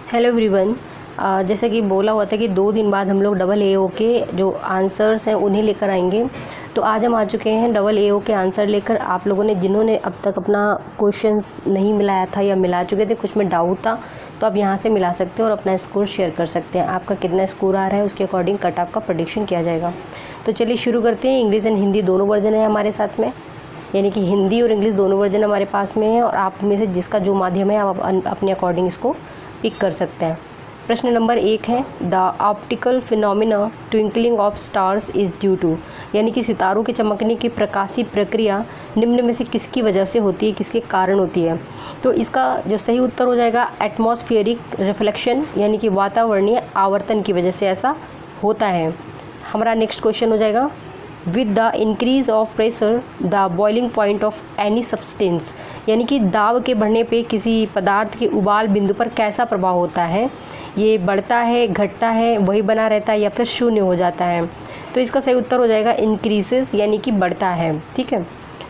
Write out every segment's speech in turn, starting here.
Hello everyone. जैसा कि बोला हुआ था कि 2 दिन बाद हम लोग डबल एओ के जो आंसर्स हैं उन्हें लेकर आएंगे। तो आज हम आ चुके हैं डबल एओ के आंसर लेकर। आप लोगों ने जिन्होंने अब तक अपना क्वेश्चंस नहीं मिलाया था या मिला चुके थे, कुछ में डाउट था, तो आप यहाँ से मिला सकते हैं और अपना स्कोर शेयर कर सकते हैं। आपका कितना स्कोर आ रहा है उसके अकॉर्डिंग कट ऑफ का प्रेडिक्शन किया जाएगा। तो चलिए शुरू करते हैं। इंग्लिश एंड हिंदी दोनों वर्जन है हमारे साथ में, यानी कि हिंदी और इंग्लिश दोनों वर्जन हमारे पास में है और आप में से जिसका जो माध्यम है आप अपने अकॉर्डिंग इसको पिक कर सकते हैं। प्रश्न नंबर 1 है, the optical phenomena twinkling of stars is due to, यानी कि सितारों के चमकने की प्रकाशी प्रक्रिया निम्न में से किसकी वजह से होती है, किसके कारण होती है। तो इसका जो सही उत्तर हो जाएगा एटमॉस्फेरिक रिफ्लेक्शन, यानी कि वातावरणीय आवर्तन की वजह से ऐसा होता है। हमारा नेक्स्ट क्वेश्चन हो जाएगा, with the increase of pressure the boiling point of any substance, यानी कि दाब के बढ़ने पे किसी पदार्थ के उबाल बिंदु पर कैसा प्रभाव होता है। ये बढ़ता है, घटता है, वही बना रहता है या फिर शून्य हो जाता है। तो इसका सही उत्तर हो जाएगा इंक्रीजेस, यानी कि बढ़ता है। ठीक है,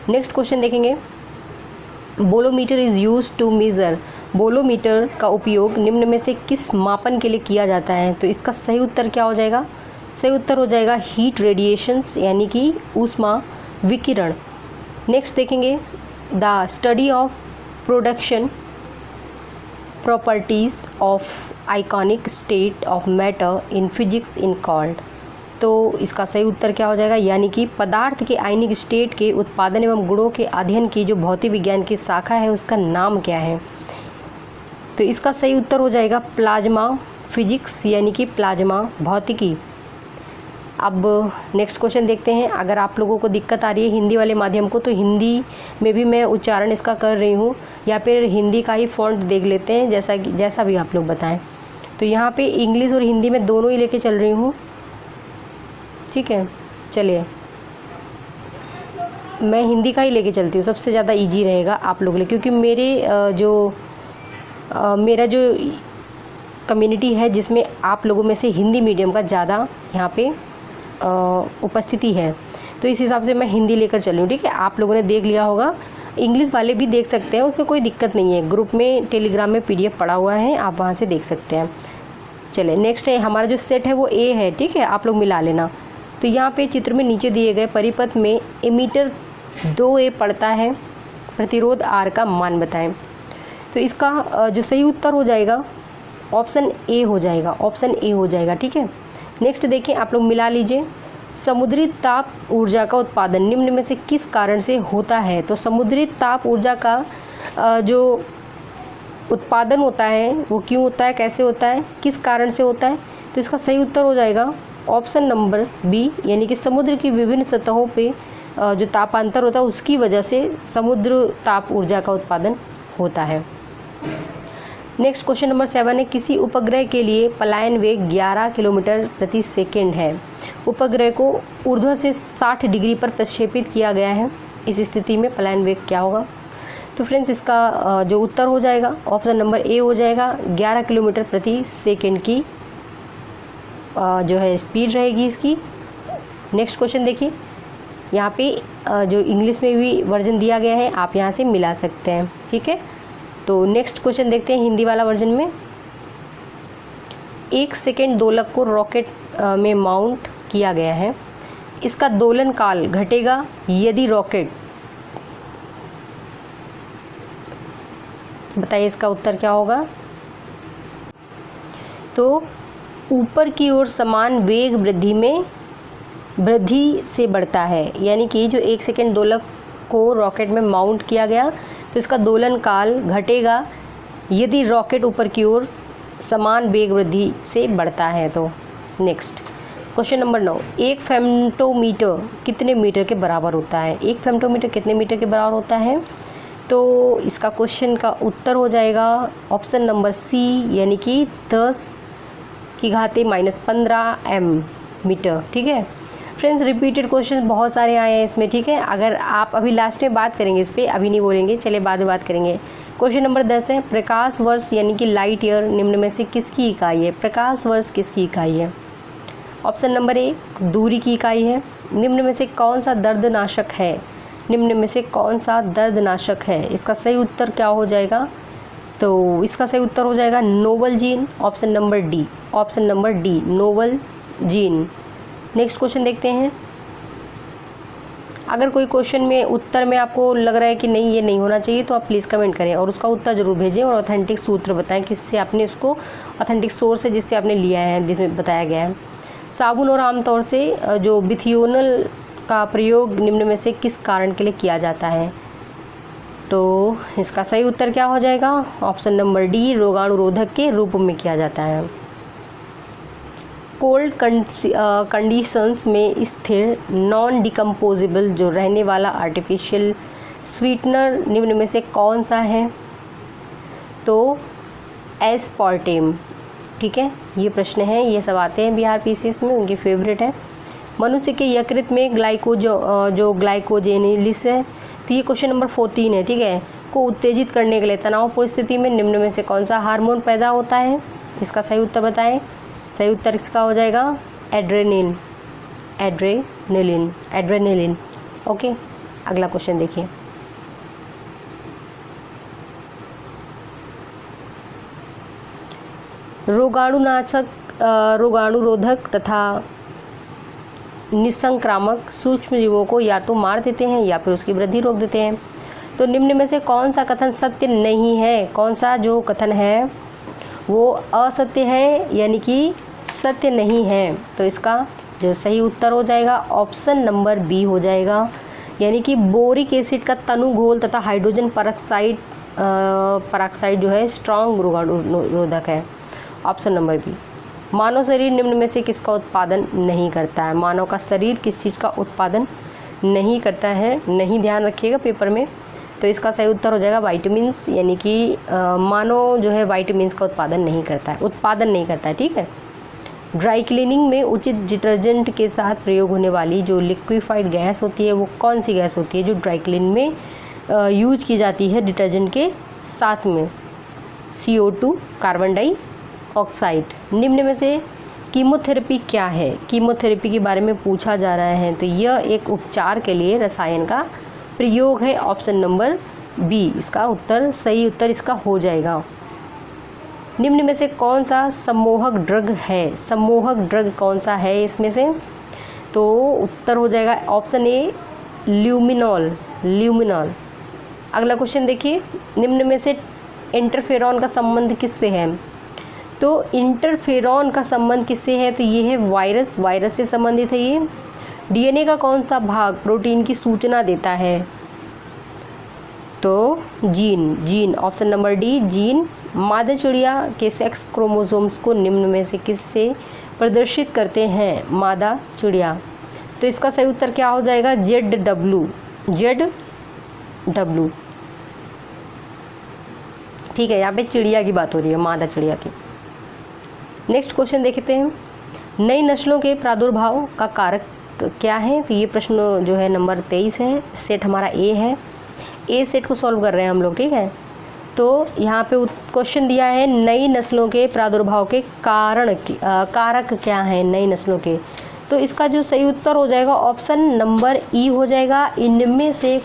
नेक्स्ट क्वेश्चन देखेंगे। Bolometer is use to measure, bolometer का उपयोग निम्न में से किस मापन के लिए किया जाता है। तो इसका सही उत्तर क्या हो जाएगा, सही उत्तर हो जाएगा हीट रेडिएशंस, यानी कि ऊष्मा विकिरण। नेक्स्ट देखेंगे, the study of production properties of iconic state of matter in physics in called. तो इसका सही उत्तर क्या हो जाएगा, यानी कि पदार्थ के आयनिक स्टेट के उत्पादन एवं गुणों के अध्ययन की जो भौतिक विज्ञान की शाखा है उसका नाम क्या है। तो इसका सही उत्तर हो जाएगा प्लाज्मा फिजिक्स, यानी कि प्लाज्मा भौतिकी। अब नेक्स्ट क्वेश्चन देखते हैं। अगर आप लोगों को दिक्कत आ रही है हिंदी वाले माध्यम को, तो हिंदी में भी मैं उच्चारण इसका कर रही हूँ, या फिर हिंदी का ही फॉन्ट देख लेते हैं, जैसा भी आप लोग बताएं। तो यहाँ पे इंग्लिश और हिंदी में दोनों ही लेके चल रही हूँ। ठीक है, चलिए मैं हिंदी का ही लेके चलती हूँ, सबसे ज़्यादा ईजी रहेगा आप लोगों के लिए, क्योंकि मेरा जो कम्युनिटी है जिसमें आप लोगों में से हिंदी मीडियम का ज़्यादा यहाँ पे उपस्थिति है, तो इस हिसाब से मैं हिंदी लेकर चल रही हूँ। ठीक है, आप लोगों ने देख लिया होगा, इंग्लिश वाले भी देख सकते हैं, उसमें कोई दिक्कत नहीं है। ग्रुप में टेलीग्राम में PDF पड़ा हुआ है, आप वहाँ से देख सकते हैं। चलिए नेक्स्ट है, हमारा जो सेट है वो A है। ठीक है, आप लोग मिला लेना। तो यहाँ पे चित्र में नीचे दिए गए परिपथ में एमीटर 2A पड़ता है, प्रतिरोध R का मान बताएं। तो इसका जो सही उत्तर हो जाएगा ऑप्शन A हो जाएगा, ऑप्शन A हो जाएगा। ठीक है, नेक्स्ट देखिए, आप लोग मिला लीजिए। समुद्री ताप ऊर्जा का उत्पादन निम्न में से किस कारण से होता है। तो समुद्री ताप ऊर्जा का जो उत्पादन होता है वो क्यों होता है, कैसे होता है, किस कारण से होता है। तो इसका सही उत्तर हो जाएगा ऑप्शन नंबर B, यानी कि समुद्र की विभिन्न सतहों पे जो तापांतर होता है उसकी वजह से समुद्र ताप ऊर्जा का उत्पादन होता है। नेक्स्ट क्वेश्चन नंबर 7 है, किसी उपग्रह के लिए पलायन वेग 11 किलोमीटर प्रति सेकेंड है। उपग्रह को ऊर्ध्व से 60 डिग्री पर प्रक्षेपित किया गया है, इस स्थिति में पलायन वेग क्या होगा। तो फ्रेंड्स इसका जो उत्तर हो जाएगा ऑप्शन नंबर A हो जाएगा। 11 किलोमीटर प्रति सेकेंड की जो है स्पीड रहेगी इसकी। नेक्स्ट क्वेश्चन देखिए, यहाँ पे जो इंग्लिश में भी वर्जन दिया गया है, आप यहाँ से मिला सकते हैं। ठीक है, तो नेक्स्ट क्वेश्चन देखते हैं हिंदी वाला वर्जन में। 1 सेकेंड दोलक को रॉकेट में माउंट किया गया है, इसका दोलन काल घटेगा यदि रॉकेट, बताइए इसका उत्तर क्या होगा। तो ऊपर की ओर समान वेग वृद्धि से बढ़ता है, यानी कि जो 1 सेकेंड दोलक को रॉकेट में माउंट किया गया तो इसका दोलन काल घटेगा यदि रॉकेट ऊपर की ओर समान वेग वृद्धि से बढ़ता है। तो नेक्स्ट क्वेश्चन नंबर 9, एक फेम्टोमीटर कितने मीटर के बराबर होता है। एक फेम्टोमीटर कितने मीटर के बराबर होता है। तो इसका क्वेश्चन का उत्तर हो जाएगा ऑप्शन नंबर C, यानी कि 10⁻⁻15 m मीटर। ठीक है फ्रेंड्स, रिपीटेड क्वेश्चन बहुत सारे आए हैं इसमें। ठीक है, अगर आप अभी लास्ट में बात करेंगे इस पर, अभी नहीं बोलेंगे, चलिए बाद में बात करेंगे। क्वेश्चन नंबर 10 है, प्रकाश वर्ष यानी कि लाइट ईयर निम्न में से किसकी इकाई है। प्रकाश वर्ष किसकी इकाई है। ऑप्शन नंबर A दूरी की इकाई है। निम्न में से कौन सा दर्दनाशक है, निम्न में से कौन सा दर्दनाशक है। इसका सही उत्तर क्या हो जाएगा, तो इसका सही उत्तर हो जाएगा noble gene, option number D, option number D noble gene. Next question देखते हैं। अगर कोई क्वेश्चन में उत्तर में आपको लग रहा है कि नहीं ये नहीं होना चाहिए तो आप प्लीज़ कमेंट करें और उसका उत्तर जरूर भेजें और ऑथेंटिक सूत्र बताएं किससे आपने उसको, ऑथेंटिक सोर्स है जिससे आपने लिया है, जिसमें बताया गया है। साबुन और आमतौर से जो बिथियोनल का प्रयोग निम्न में से किस कारण के लिए किया जाता है? तो इसका सही उत्तर क्या हो जाएगा? ऑप्शन नंबर डी रोगाणुरोधक के रूप में किया जाता है। कोल्ड कंडीशंस में स्थिर नॉन डिकम्पोजेबल जो रहने वाला आर्टिफिशियल स्वीटनर निम्न में से कौन सा है? तो एस्पार्टेम। ठीक है, ये प्रश्न है, ये सब आते हैं बिहार पीसीएस में, उनके फेवरेट है। मनुष्य के यकृत में जो ग्लाइकोजेनिलिस है, तो ये क्वेश्चन नंबर 14 है। ठीक है, को उत्तेजित करने के लिए तनावपूर्ण स्थिति में निम्न में से कौन सा हार्मोन पैदा होता है? इसका सही उत्तर बताएं। सही उत्तर इसका हो जाएगा एड्रेनिन, एड्रेनेलिन। ओके, अगला क्वेश्चन देखिए। रोगाणुरोधक तथा निसंक्रामक सूक्ष्म जीवों को या तो मार देते हैं या फिर उसकी वृद्धि रोक देते हैं। तो निम्न में से कौन सा कथन सत्य नहीं है? कौन सा जो कथन है वो असत्य है, यानी कि सत्य नहीं है? तो इसका जो सही उत्तर हो जाएगा ऑप्शन नंबर बी हो जाएगा, यानी कि बोरिक एसिड का तनु घोल तथा हाइड्रोजन पराक्साइड जो है स्ट्रॉन्ग रोगाणुरोधक है। Option number B. मानव शरीर निम्न में से किसका उत्पादन नहीं करता है? मानव का शरीर किस चीज़ का उत्पादन नहीं करता है? नहीं, ध्यान रखिएगा पेपर में। तो इसका सही उत्तर हो जाएगा वाइटामिन्स, यानी कि मानव जो है वाइटामिन्स का उत्पादन नहीं करता है। ठीक है। ड्राई क्लीनिंग में उचित डिटर्जेंट के साथ प्रयोग होने वाली जो लिक्विफाइड गैस होती है वो कौन सी गैस होती है जो ड्राई क्लीन में यूज की जाती है डिटर्जेंट के साथ में? CO2, carbon dioxide. निम्न में से कीमोथेरेपी क्या है? कीमोथेरेपी के बारे में पूछा जा रहा है, तो यह एक उपचार के लिए रसायन का प्रयोग है। ऑप्शन नंबर बी इसका उत्तर, सही उत्तर इसका हो जाएगा। निम्न में से कौन सा सम्मोहक ड्रग है? सम्मोहक ड्रग कौन सा है इसमें से? तो उत्तर हो जाएगा ऑप्शन ए ल्यूमिनॉल। अगला क्वेश्चन देखिए। निम्न में से इंटरफेरॉन का संबंध किससे है? तो इंटरफेरॉन का संबंध किससे है? तो ये है वायरस से संबंधित है ये। DNA का कौन सा भाग प्रोटीन की सूचना देता है? तो gene, option number D gene. मादा चिड़िया के सेक्स क्रोमोसोम्स को निम्न में से किससे प्रदर्शित करते हैं? मादा चिड़िया। तो इसका सही उत्तर क्या हो जाएगा? ZW। ठीक है, यहाँ पे चिड़िया की बात हो रही है, मादा चिड़िया की। नेक्स्ट क्वेश्चन देखते हैं। नई नस्लों के प्रादुर्भाव का कारक क्या है? तो ये प्रश्न जो है नंबर 23 है। सेट हमारा ए है, ए सेट को सॉल्व कर रहे हैं हम लोग। ठीक है, तो यहाँ पे क्वेश्चन दिया है नई नस्लों के प्रादुर्भाव के कारक क्या हैं नई नस्लों के? तो इसका जो सही उत्तर हो जाएगा ऑप्शन नंबर ई हो जाएगा, इनमें से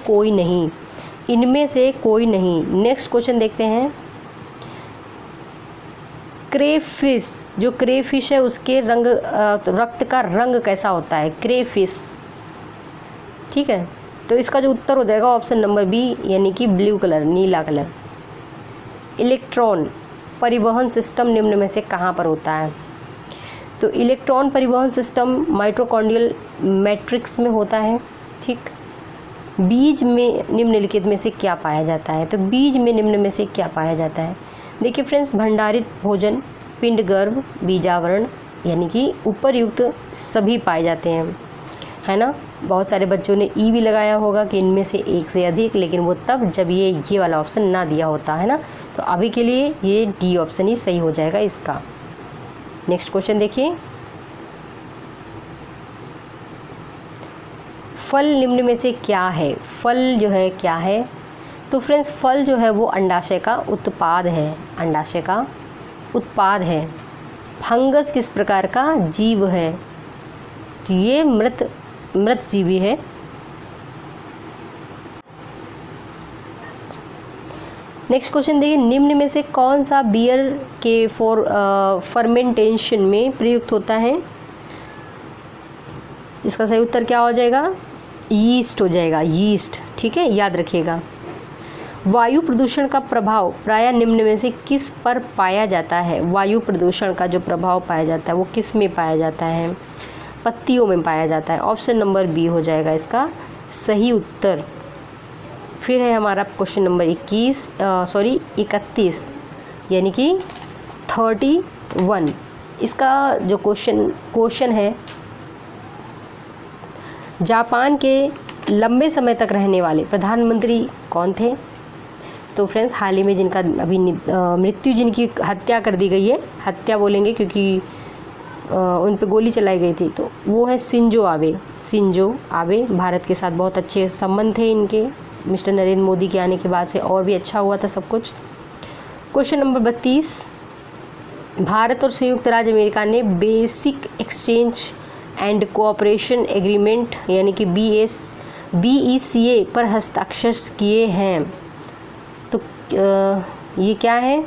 कोई नहीं। नेक्स्ट क्वेश्चन देखते हैं। क्रेफिश, जो क्रेफिश है उसके रक्त का रंग कैसा होता है? क्रेफिश। ठीक है, तो इसका जो उत्तर हो जाएगा ऑप्शन नंबर बी, यानी कि ब्लू कलर, नीला कलर। इलेक्ट्रॉन परिवहन सिस्टम निम्न में से कहाँ पर होता है? तो इलेक्ट्रॉन परिवहन सिस्टम माइटोकॉन्ड्रियल मैट्रिक्स में होता है। ठीक। बीज में निम्नलिखित में से क्या पाया जाता है? तो बीज में निम्न में से क्या पाया जाता है? देखिए फ्रेंड्स, भंडारित भोजन, पिंड गर्भ, बीजावरण, यानी कि उपरयुक्त सभी पाए जाते हैं, है ना। बहुत सारे बच्चों ने ई भी लगाया होगा कि इनमें से एक से अधिक, लेकिन वो तब जब ये वाला ऑप्शन ना दिया होता है ना। तो अभी के लिए ये डी ऑप्शन ही सही हो जाएगा इसका। नेक्स्ट क्वेश्चन देखिए। फल निम्न में से क्या है? फल जो है क्या है? तो फ्रेंड्स, फल जो है वो अंडाशय का उत्पाद है। फंगस किस प्रकार का जीव है? तो ये मृत जीवी है। नेक्स्ट क्वेश्चन देखिए, निम्न में से कौन सा बियर के फर्मेंटेशन में प्रयुक्त होता है? इसका सही उत्तर क्या हो जाएगा? यीस्ट हो जाएगा, यीस्ट। ठीक है, याद रखिएगा। वायु प्रदूषण का प्रभाव प्रायः निम्न में से किस पर पाया जाता है? वायु प्रदूषण का जो प्रभाव पाया जाता है वो किस में पाया जाता है? पत्तियों में पाया जाता है। ऑप्शन नंबर बी हो जाएगा इसका सही उत्तर। फिर है हमारा क्वेश्चन नंबर 31 यानी कि 31। इसका जो क्वेश्चन है, जापान के लंबे समय तक रहने वाले प्रधानमंत्री कौन थे? तो फ्रेंड्स, हाल ही में जिनका अभी मृत्यु, जिनकी हत्या कर दी गई है, हत्या बोलेंगे क्योंकि उन पे गोली चलाई गई थी, तो वो है शिंजो आबे। भारत के साथ बहुत अच्छे संबंध थे इनके, मिस्टर नरेंद्र मोदी के आने के बाद से और भी अच्छा हुआ था सब कुछ। क्वेश्चन नंबर 32, भारत और संयुक्त राज्य अमेरिका ने basic exchange and cooperation agreement यानी कि BECA पर हस्ताक्षर किए हैं। तो ये क्या है?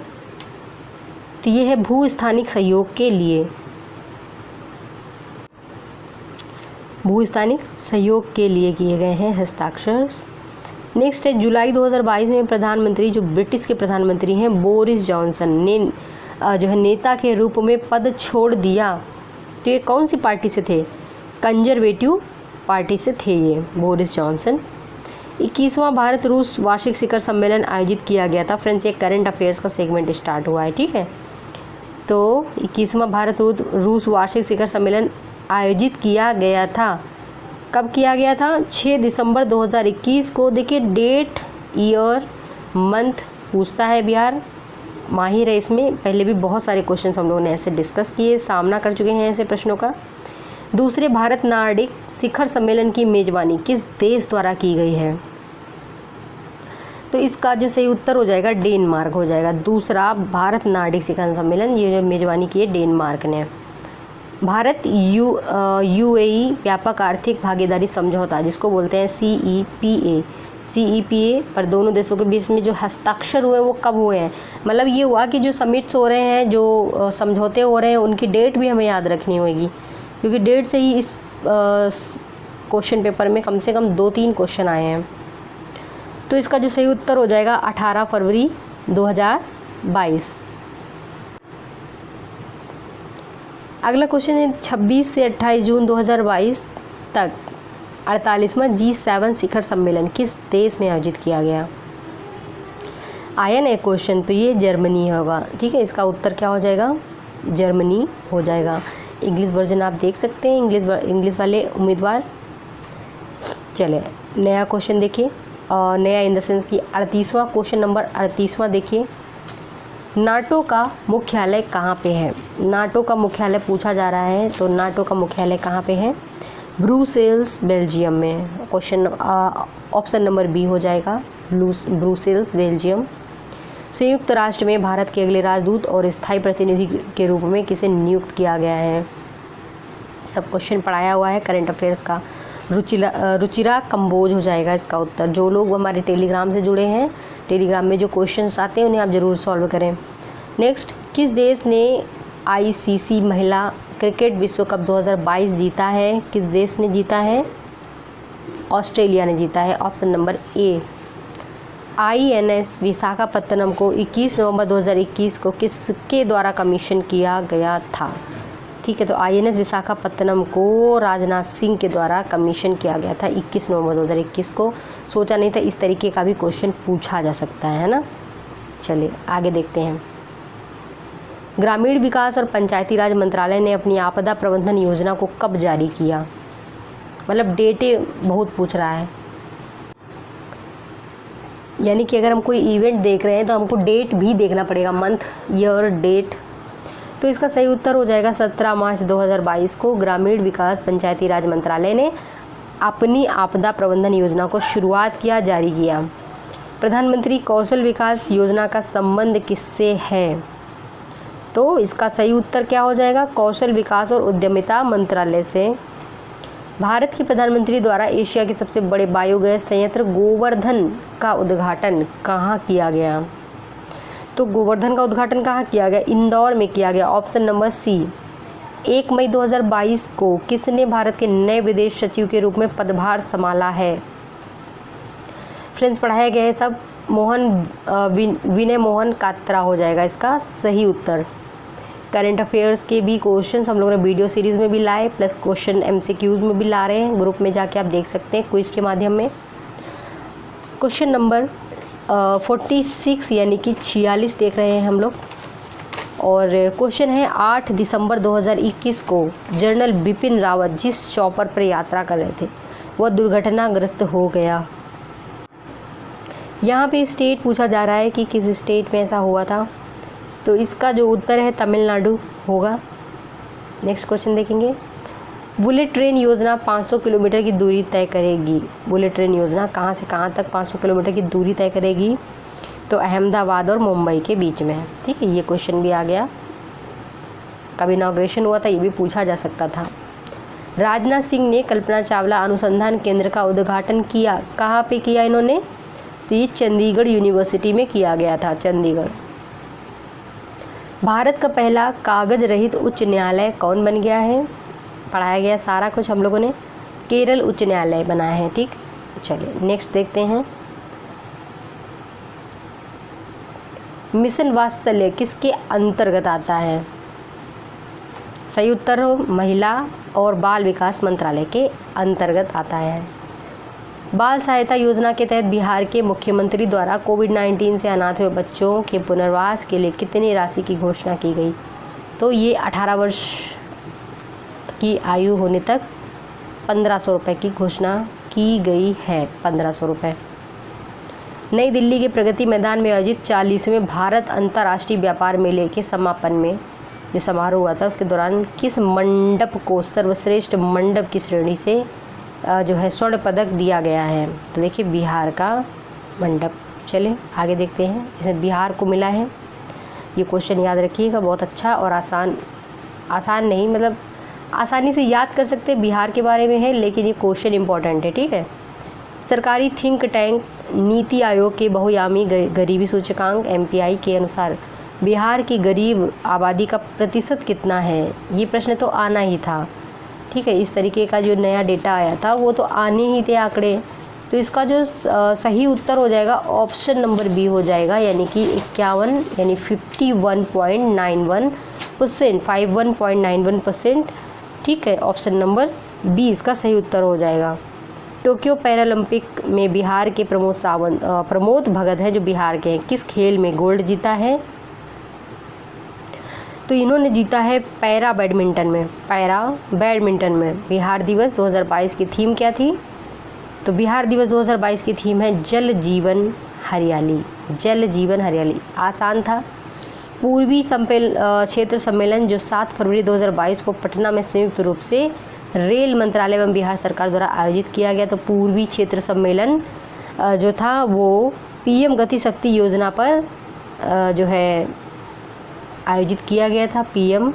तो ये है भूस्थानिक सहयोग के लिए, किए गए हैं हस्ताक्षर। नेक्स्ट है, जुलाई 2022 में प्रधानमंत्री, जो ब्रिटिश के प्रधानमंत्री हैं बोरिस जॉनसन ने जो है नेता के रूप में पद छोड़ दिया। तो ये कौन सी पार्टी से थे? कंजर्वेटिव पार्टी से थे ये बोरिस जॉनसन। 21वां भारत रूस वार्षिक शिखर सम्मेलन आयोजित किया गया था। फ्रेंड्स, ये करंट अफेयर्स का सेगमेंट स्टार्ट हुआ है। ठीक है, तो 21वां भारत रूस वार्षिक शिखर सम्मेलन आयोजित किया गया था। कब किया गया था? 6 दिसंबर 2021 को। देखिए, डेट, ईयर, मंथ पूछता है बिहार, माहिर है इसमें। पहले भी बहुत सारे क्वेश्चंस हम लोगों ने ऐसे डिस्कस किए, सामना कर चुके हैं ऐसे प्रश्नों का। दूसरे भारत नार्डिक शिखर सम्मेलन की मेजबानी किस देश द्वारा की गई है? तो इसका जो सही उत्तर हो जाएगा डेनमार्क हो जाएगा। दूसरा भारत नार्डिक शिखर सम्मेलन, ये जो मेजबानी की है डेनमार्क ने। भारत UAE व्यापक आर्थिक भागीदारी समझौता, जिसको बोलते हैं CEPA पर दोनों देशों के बीच में जो हस्ताक्षर हुए वो कब हुए हैं? मतलब ये हुआ कि जो समिट्स हो रहे हैं, जो समझौते हो रहे हैं, उनकी डेट भी हमें याद रखनी होगी, क्योंकि डेट से ही इस क्वेश्चन पेपर में कम से कम 2-3 क्वेश्चन आए हैं। तो इसका जो सही उत्तर हो जाएगा 18 फरवरी 2022। अगला क्वेश्चन है, 26 से 28 जून 2022 तक 48वां G7 शिखर सम्मेलन किस देश में आयोजित किया गया? आया ना क्वेश्चन, तो ये जर्मनी होगा। ठीक है, इसका उत्तर क्या हो जाएगा? जर्मनी हो जाएगा। इंग्लिश वर्जन आप देख सकते हैं, इंग्लिश वाले उम्मीदवार। चले, नया क्वेश्चन देखिए, और नया इन द सेंस की 38वां क्वेश्चन नंबर 38वां देखिए, नाटो का मुख्यालय कहाँ पे है? नाटो का मुख्यालय पूछा जा रहा है, तो नाटो का मुख्यालय कहाँ पे है? ब्रुसेल्स, बेल्जियम में। क्वेश्चन ऑप्शन नंबर बी हो जाएगा, ब्रुसेल्स, बेल्जियम। संयुक्त राष्ट्र में भारत के अगले राजदूत और स्थायी प्रतिनिधि के रूप में किसे नियुक्त किया गया है? सब क्वेश्चन पढ़ाया हुआ है करंट अफेयर्स का। रुचिरा कंबोज हो जाएगा इसका उत्तर। जो लोग हमारे टेलीग्राम से जुड़े हैं, टेलीग्राम में जो क्वेश्चंस आते हैं उन्हें आप ज़रूर सॉल्व करें। नेक्स्ट, किस देश ने ICC महिला क्रिकेट विश्व कप 2022 जीता है? किस देश ने जीता है? ऑस्ट्रेलिया ने जीता है। Option number A. INS Visakhapatnam को 21 नवंबर 2021 को किसके द्वारा कमीशन किया गया था? ठीक है, तो INS विशाखापत्तनम को राजनाथ सिंह के द्वारा कमीशन किया गया था 21 नवंबर 2021 को। सोचा नहीं था इस तरीके का भी क्वेश्चन पूछा जा सकता है ना। चलिए आगे देखते हैं। ग्रामीण विकास और पंचायती राज मंत्रालय ने अपनी आपदा प्रबंधन योजना को कब जारी किया? मतलब डेटे बहुत पूछ रहा है, यानी कि अगर हम कोई इवेंट देख रहे हैं तो हमको डेट भी देखना पड़ेगा, मंथ, ईयर, डेट। तो इसका सही उत्तर हो जाएगा 17 मार्च 2022 को ग्रामीण विकास पंचायती राज मंत्रालय ने अपनी आपदा प्रबंधन योजना को शुरुआत किया, जारी किया। प्रधानमंत्री कौशल विकास योजना का संबंध किससे है? तो इसका सही उत्तर क्या हो जाएगा? कौशल विकास और उद्यमिता मंत्रालय से। भारत के प्रधानमंत्री द्वारा एशिया के सबसे बड़े बायोगैस संयंत्र गोवर्धन का उद्घाटन कहाँ किया गया? तो गोवर्धन का उद्घाटन कहाँ किया गया? इंदौर में किया गया, ऑप्शन नंबर सी। 1 मई 2022 को किसने भारत के नए विदेश सचिव के रूप में पदभार संभाला है? फ्रेंड्स, पढ़ाया गया है सब। विनय मोहन कात्रा हो जाएगा इसका सही उत्तर। करंट अफेयर्स के भी क्वेश्चंस हम लोगों ने वीडियो सीरीज में भी लाए, प्लस क्वेश्चन MCQs में भी ला रहे हैं। ग्रुप में जाके आप देख सकते हैं क्विज के माध्यम में। क्वेश्चन नंबर 46 यानी कि 46 देख रहे हैं हम लोग। और क्वेश्चन है 8 दिसंबर 2021 को जनरल बिपिन रावत जिस चॉपर पर यात्रा कर रहे थे वह दुर्घटनाग्रस्त हो गया। यहाँ पे स्टेट पूछा जा रहा है कि किस स्टेट में ऐसा हुआ था, तो इसका जो उत्तर है तमिलनाडु होगा। नेक्स्ट क्वेश्चन देखेंगे। बुलेट ट्रेन योजना 500 किलोमीटर की दूरी तय करेगी। बुलेट ट्रेन योजना कहाँ से कहाँ तक 500 किलोमीटर की दूरी तय करेगी? तो अहमदाबाद और मुंबई के बीच में है। ठीक है, ये क्वेश्चन भी आ गया। कब इनॉग्रेशन हुआ था ये भी पूछा जा सकता था। राजनाथ सिंह ने कल्पना चावला अनुसंधान केंद्र का उद्घाटन किया, कहाँ पे किया इन्होंने? तो ये चंडीगढ़ यूनिवर्सिटी में किया गया था, चंडीगढ़। भारत का पहला कागज रहित उच्च न्यायालय कौन बन गया है? पढ़ाया गया सारा कुछ हम लोगों ने। केरल उच्च न्यायालय बनाया है। ठीक, चलिए नेक्स्ट देखते हैं। मिशन वात्सल्य किसके अंतर्गत आता है? सही उत्तर हो महिला और बाल विकास मंत्रालय के अंतर्गत आता है। बाल सहायता योजना के तहत बिहार के मुख्यमंत्री द्वारा कोविड-19 से अनाथ हुए बच्चों के पुनर्वास के लिए कितनी राशि की घोषणा की गई? तो ये 18 वर्ष की आयु होने तक 1500 रुपये की घोषणा की गई है। 1500 रुपये। नई दिल्ली के प्रगति मैदान में आयोजित 40वें भारत अंतर्राष्ट्रीय व्यापार मेले के समापन में जो समारोह हुआ था उसके दौरान किस मंडप को सर्वश्रेष्ठ मंडप की श्रेणी से जो है स्वर्ण पदक दिया गया है? तो देखिए बिहार का मंडप। चलिए आगे देखते हैं, इसमें बिहार को मिला है। ये क्वेश्चन याद रखिएगा, बहुत अच्छा और आसान नहीं, मतलब आसानी से याद कर सकते हैं, बिहार के बारे में है लेकिन ये क्वेश्चन इंपॉर्टेंट है। ठीक है। सरकारी थिंक टैंक नीति आयोग के बहुआयामी गरीबी सूचकांक MPI के अनुसार बिहार की गरीब आबादी का प्रतिशत कितना है? ये प्रश्न तो आना ही था। ठीक है, इस तरीके का जो नया डेटा आया था वो तो आने ही थे आंकड़े। तो इसका जो सही उत्तर हो जाएगा ऑप्शन नंबर बी हो जाएगा, यानी कि 51 यानी 51.91%, 51.91%। ठीक है, ऑप्शन नंबर बी इसका सही उत्तर हो जाएगा। टोक्यो पैरालंपिक में बिहार के प्रमोद भगत हैं जो बिहार के हैं, किस खेल में गोल्ड जीता है? तो इन्होंने जीता है पैरा बैडमिंटन में। बिहार दिवस 2022 की थीम क्या थी? तो बिहार दिवस 2022 की थीम है जल जीवन हरियाली। जल जीवन हरियाली आसान था। पूर्वी क्षेत्र सम्मेलन जो 7 फरवरी 2022 को पटना में संयुक्त रूप से रेल मंत्रालय एवं बिहार सरकार द्वारा आयोजित किया गया। तो पूर्वी क्षेत्र सम्मेलन जो था वो PM गति शक्ति योजना पर जो है आयोजित किया गया था। PM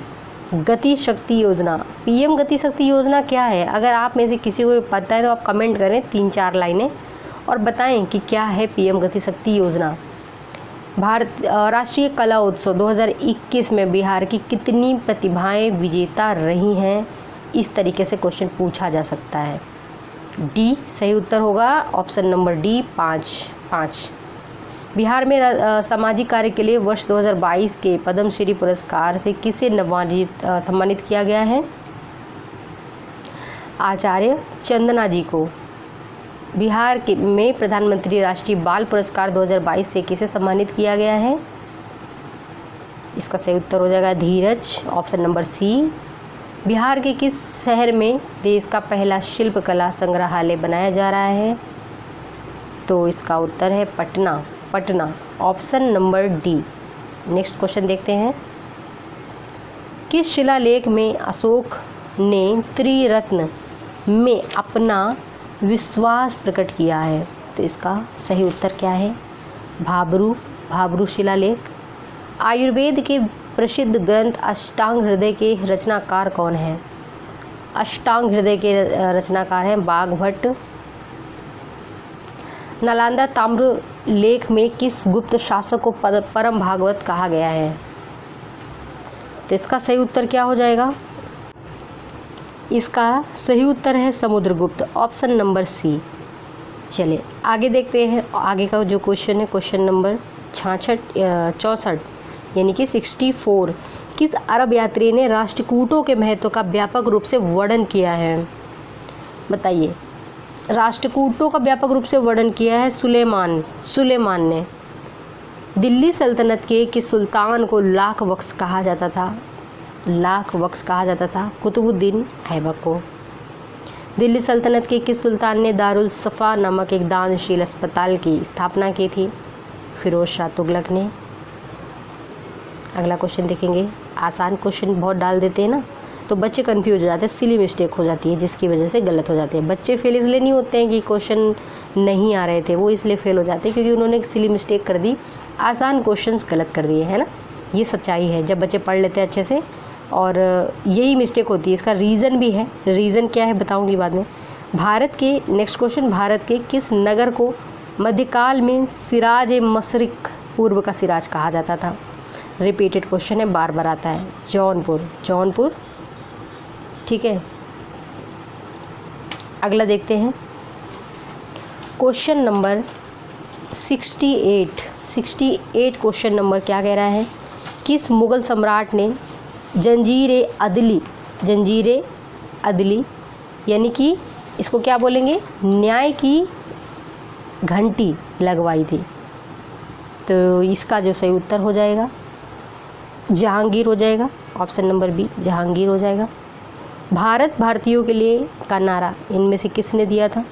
गति शक्ति योजना। PM गति शक्ति योजना क्या है? अगर आप में से किसी को पता है तो आप कमेंट करें 3-4 लाइनें और बताएं कि क्या है PM गति शक्ति योजना। भारत राष्ट्रीय कला उत्सव 2021 में बिहार की कितनी प्रतिभाएं विजेता रही हैं? इस तरीके से क्वेश्चन पूछा जा सकता है। डी सही उत्तर होगा, ऑप्शन नंबर डी 5। बिहार में सामाजिक कार्य के लिए वर्ष 2022 के पद्मश्री पुरस्कार से किसे सम्मानित किया गया है? आचार्य चंदना जी को। बिहार में प्रधानमंत्री राष्ट्रीय बाल पुरस्कार 2022 से किसे सम्मानित किया गया है? इसका सही उत्तर हो जाएगा धीरज, ऑप्शन नंबर सी। बिहार के किस शहर में देश का पहला शिल्पकला संग्रहालय बनाया जा रहा है? तो इसका उत्तर है Patna, option number D. Next question देखते हैं। किस शिलालेख में अशोक ने त्रिरत्न में अपना विश्वास प्रकट किया है? तो इसका सही उत्तर क्या है? भाब्रू शिलालेख। आयुर्वेद के प्रसिद्ध ग्रंथ अष्टांग हृदय के रचनाकार कौन है? अष्टांग हृदय के रचनाकार हैं बाघभट्ट। नालंदा ताम्र लेख में किस गुप्त शासक को परम भागवत कहा गया है? तो इसका सही उत्तर क्या हो जाएगा? इसका सही उत्तर है समुद्रगुप्त, ऑप्शन नंबर सी। चलिए आगे देखते हैं। आगे का जो क्वेश्चन है क्वेश्चन नंबर 64 यानी कि 64। किस अरब यात्री ने राष्ट्रकूटों के महत्व का व्यापक रूप से वर्णन किया है? बताइए। राष्ट्रकूटों का व्यापक रूप से वर्णन किया है सुलेमान ने। दिल्ली सल्तनत के किस सुल्तान को लाख बख्श कहा जाता था? कुतुबुद्दीन ऐबक को। दिल्ली सल्तनत के किस सुल्तान ने दारुल सफ़ा नामक एक दानशील अस्पताल की स्थापना की थी? फिरोज शाह तुगलक ने। अगला क्वेश्चन देखेंगे। आसान क्वेश्चन बहुत डाल देते हैं ना, तो बच्चे कंफ्यूज हो जाते हैं, सिली मिस्टेक हो जाती है जिसकी वजह से गलत हो जाते हैं। बच्चे फेल इसलिए नहीं होते हैं कि क्वेश्चन नहीं आ रहे थे, वो इसलिए फेल हो जाते हैं क्योंकि उन्होंने सिली मिस्टेक कर दी, आसान क्वेश्चंस गलत कर दिए, है ना। ये सच्चाई है जब बच्चे पढ़ लेते हैं अच्छे से, और यही मिस्टेक होती है। इसका रीज़न भी है, रीज़न क्या है बताऊंगी बाद में। भारत के नेक्स्ट क्वेश्चन, भारत के किस नगर को मध्यकाल में सिराज ए मशरिक, पूर्व का सिराज कहा जाता था? रिपीटेड क्वेश्चन है, बार बार आता है। जौनपुर। ठीक है, अगला देखते हैं क्वेश्चन नंबर 68 क्वेश्चन नंबर क्या कह रहा है? किस मुगल सम्राट ने जंजीर अदली यानी कि इसको क्या बोलेंगे, न्याय की घंटी लगवाई थी? तो इसका जो सही उत्तर हो जाएगा जहांगीर हो जाएगा, ऑप्शन नंबर बी जहांगीर हो जाएगा। भारत भारतीयों के लिए का नारा इनमें से किसने दिया था?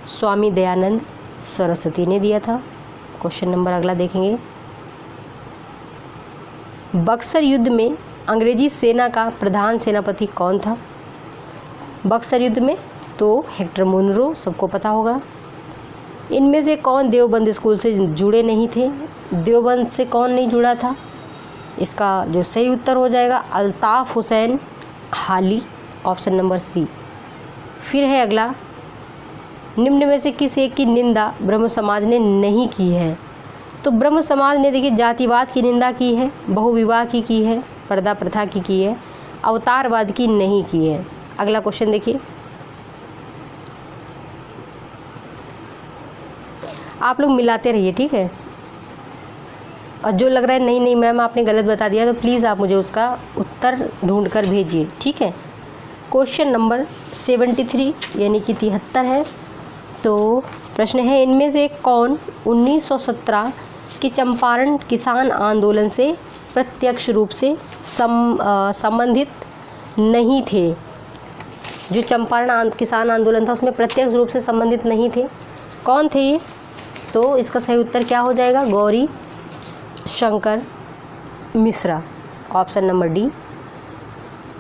स्वामी दयानंद सरस्वती ने दिया था। क्वेश्चन नंबर अगला देखेंगे। बक्सर युद्ध में अंग्रेजी सेना का प्रधान सेनापति कौन था? बक्सर युद्ध में तो हेक्टर मुनरो, सबको पता होगा। इनमें से कौन देवबंद स्कूल से जुड़े नहीं थे? देवबंद से कौन नहीं जुड़ा था? इसका जो सही उत्तर हो जाएगा अल्ताफ़ हुसैन हाली, ऑप्शन नंबर सी। फिर है अगला, निम्न में से किस एक की निंदा ब्रह्म समाज ने नहीं की है? तो ब्रह्म समाज ने देखिए जातिवाद की निंदा की है, बहुविवाह की है, पर्दा प्रथा की है, अवतारवाद की नहीं की है। अगला क्वेश्चन देखिए, आप लोग मिलाते रहिए, ठीक है। और जो लग रहा है नहीं मैम आपने गलत बता दिया, तो प्लीज़ आप मुझे उसका उत्तर ढूंढ कर भेजिए, ठीक है। क्वेश्चन नंबर 73 यानी कि 73 है। तो प्रश्न है, इनमें से कौन 1917 के चंपारण किसान आंदोलन से प्रत्यक्ष रूप से संबंधित नहीं थे? जो चंपारण किसान आंदोलन था उसमें प्रत्यक्ष रूप से संबंधित नहीं थे, कौन थे ये? तो इसका सही उत्तर क्या हो जाएगा? Gauri Shankar Mishra, option number D.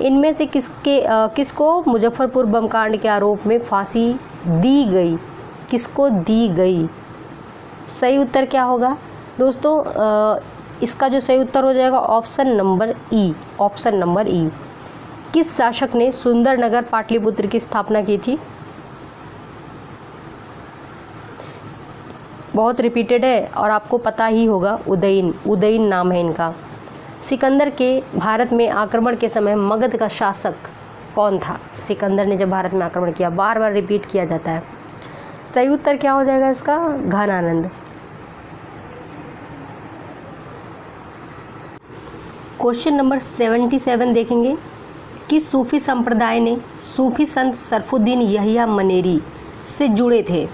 इनमें से किसको मुजफ्फरपुर बम कांड के आरोप में फांसी दी गई? किसको दी गई? सही उत्तर क्या होगा दोस्तों? इसका जो सही उत्तर हो जाएगा ऑप्शन नंबर ई, ऑप्शन नंबर ई। किस शासक ने सुंदरनगर पाटलिपुत्र की स्थापना की थी? बहुत रिपीटेड है और आपको पता ही होगा, उदयन नाम है इनका। सिकंदर के भारत में आक्रमण के समय मगध का शासक कौन था? सिकंदर ने जब भारत में आक्रमण किया, बार बार रिपीट किया जाता है। सही उत्तर क्या हो जाएगा इसका? घनानंद। क्वेश्चन नंबर 77 देखेंगे। किस सूफी संप्रदाय ने सूफी संत सरफुद्दीन यहिया मनेरी से जुड़े थे?